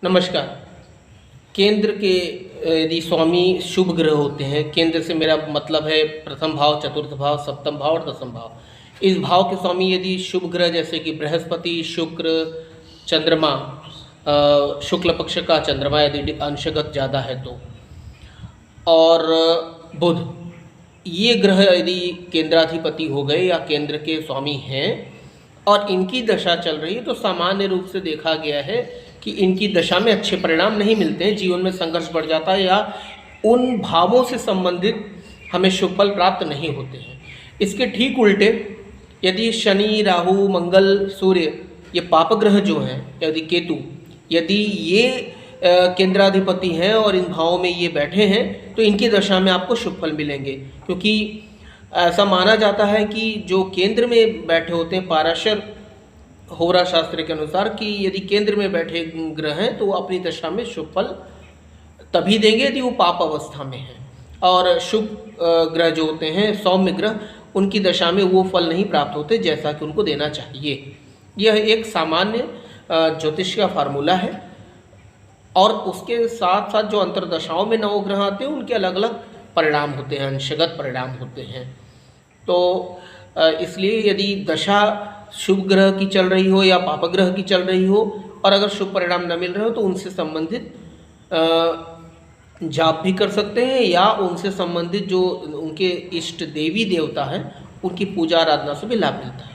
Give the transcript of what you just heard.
नमस्कार। केंद्र के यदि स्वामी शुभ ग्रह होते हैं, केंद्र से मेरा मतलब है प्रथम भाव, चतुर्थ भाव, सप्तम भाव और दसम भाव। इस भाव के स्वामी यदि शुभ ग्रह जैसे कि बृहस्पति, शुक्र, चंद्रमा, शुक्ल पक्ष का चंद्रमा यदि अंशगत ज़्यादा है तो, और बुध, ये ग्रह यदि केंद्राधिपति हो गए या केंद्र के स्वामी हैं और इनकी दशा चल रही है, तो सामान्य रूप से देखा गया है कि इनकी दशा में अच्छे परिणाम नहीं मिलते हैं, जीवन में संघर्ष बढ़ जाता है या उन भावों से संबंधित हमें शुभ फल प्राप्त नहीं होते हैं। इसके ठीक उल्टे यदि शनि, राहु, मंगल, सूर्य, ये पाप ग्रह जो हैं, यदि केतु, यदि ये केंद्राधिपति हैं और इन भावों में ये बैठे हैं, तो इनकी दशा में आपको शुभ फल मिलेंगे। क्योंकि ऐसा माना जाता है कि जो केंद्र में बैठे होते हैं, पाराशर होरा शास्त्र के अनुसार, कि यदि केंद्र में बैठे ग्रह हैं तो वो अपनी दशा में शुभ फल तभी देंगे यदि वो पाप अवस्था में हैं, और शुभ ग्रह जो होते हैं, सौम्य ग्रह, उनकी दशा में वो फल नहीं प्राप्त होते जैसा कि उनको देना चाहिए। यह एक सामान्य ज्योतिष का फार्मूला है। और उसके साथ साथ जो अंतर्दशाओं में नवग्रह आते हैं उनके अलग अलग परिणाम होते हैं, अंशगत परिणाम होते हैं। तो इसलिए यदि दशा शुभ ग्रह की चल रही हो या पाप ग्रह की चल रही हो और अगर शुभ परिणाम न मिल रहे हो तो उनसे संबंधित जाप भी कर सकते हैं, या उनसे संबंधित जो उनके इष्ट देवी देवता हैं उनकी पूजा आराधना से भी लाभ मिलता है।